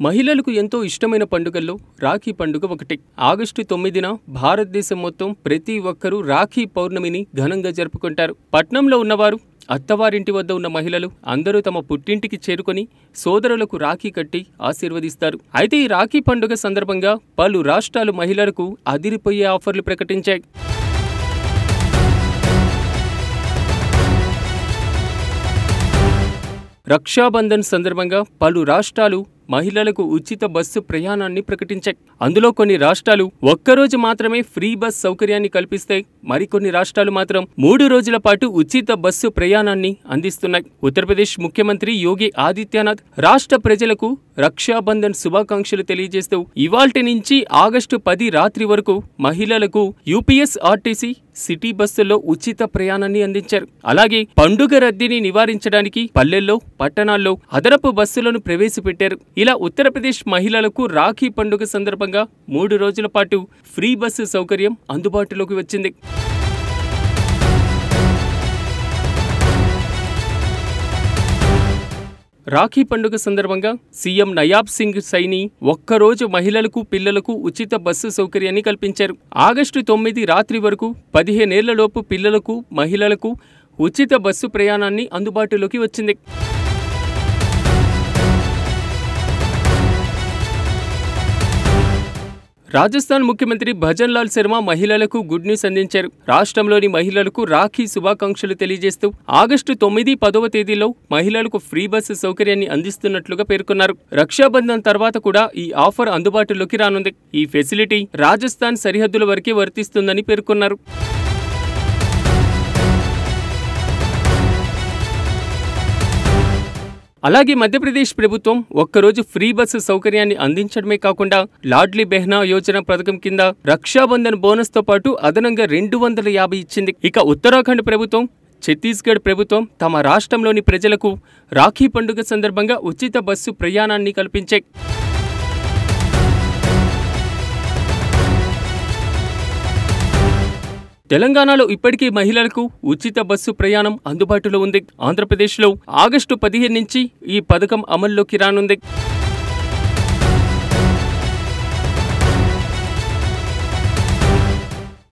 మహిళలకు ఎంతో ఇష్టమైన పండుగల్లో రాఖీ పండుగ ఒకటి. ఆగస్టు 9న భారతదేశం మొత్తం ప్రతి ఒక్కరూ రాఖీ పౌర్ణమిని ఘనంగా జరుపుకుంటారు. పట్నంలో ఉన్నవారు, అత్తవారింటి వద్ద ఉన్న మహిళలు అందరూ తమ పుట్టింటికి చేరుకొని సోదరులకు రాఖీ కట్టి ఆశీర్వదిస్తారు. అయితే ఈ రాఖీ పండుగ సందర్భంగా పలు రాష్ట్రాలు మహిళలకు అదిరిపోయే ఆఫర్లు ప్రకటించాయి. రక్షాబంధన్ సందర్భంగా పలు రాష్ట్రాలు మహిళలకు ఉచిత బస్సు ప్రయాణాన్ని ప్రకటించాయి. అందులో కొన్ని రాష్ట్రాలు ఒక్కరోజు మాత్రమే ఫ్రీ బస్ సౌకర్యాన్ని కల్పిస్తాయి. మరికొన్ని రాష్ట్రాలు మాత్రం 3 రోజుల పాటు ఉచిత బస్సు ప్రయాణాన్ని అందిస్తున్నాయి. ఉత్తరప్రదేశ్ ముఖ్యమంత్రి యోగి ఆదిత్యనాథ్ రాష్ట్ర ప్రజలకు రక్షాబంధన్ శుభాకాంక్షలు తెలియజేస్తూ ఇవాల్టి నుంచి ఆగస్టు 10 రాత్రి వరకు మహిళలకు యూపీఎస్ఆర్టీసీ సిటీ బస్సుల్లో ఉచిత ప్రయాణాన్ని అందించారు. అలాగే పండుగ రద్దీని నివారించడానికి పల్లెల్లో, పట్టణాల్లో అదనపు బస్సులను ప్రవేశపెట్టారు. ఇలా ఉత్తరప్రదేశ్ మహిళలకు రాఖీ పండుగ సందర్భంగా 3 రోజుల పాటు ఫ్రీ బస్సు సౌకర్యం అందుబాటులోకి వచ్చింది. రాఖీ పండుగ సందర్భంగా సీఎం నయాబ్ సింగ్ సైని ఒక్కరోజు మహిళలకు, పిల్లలకు ఉచిత బస్సు సౌకర్యాన్ని కల్పించారు. ఆగస్టు 9 రాత్రి వరకు 15 ఏళ్లలోపు పిల్లలకు, మహిళలకు ఉచిత బస్సు ప్రయాణాన్ని అందుబాటులోకి వచ్చింది. రాజస్థాన్ ముఖ్యమంత్రి భజన్ లాల్ శర్మ మహిళలకు గుడ్ న్యూస్ అందించారు. రాష్ట్రంలోని మహిళలకు రాఖీ శుభాకాంక్షలు తెలియజేస్తూ ఆగస్టు 9, 10వ తేదీలో మహిళలకు ఫ్రీ బస్సు సౌకర్యాన్ని అందిస్తున్నట్లుగా పేర్కొన్నారు. రక్షాబంధన్ తర్వాత కూడా ఈ ఆఫర్ అందుబాటులోకి రానుంది. ఈ ఫెసిలిటీ రాజస్థాన్ సరిహద్దుల వరకే వర్తిస్తుందని పేర్కొన్నారు. అలాగే మధ్యప్రదేశ్ ప్రభుత్వం ఒక్కరోజు ఫ్రీ బస్సు సౌకర్యాన్ని అందించడమే కాకుండా లాడ్లీ బెహ్నా యోజన పథకం కింద రక్షాబంధన్ బోనస్ తో పాటు అదనంగా 250 ఇచ్చింది. ఇక ఉత్తరాఖండ్ ప్రభుత్వం, ఛత్తీస్గఢ్ ప్రభుత్వం తమ రాష్ట్రంలోని ప్రజలకు రాఖీ పండుగ సందర్భంగా ఉచిత బస్సు ప్రయాణాన్ని కల్పించాయి. తెలంగాణలో ఇప్పటికీ మహిళలకు ఉచిత బస్సు ప్రయాణం అందుబాటులో ఉంది. ఆంధ్రప్రదేశ్లో ఆగస్టు 15 నుంచి ఈ పథకం అమల్లోకి రానుంది.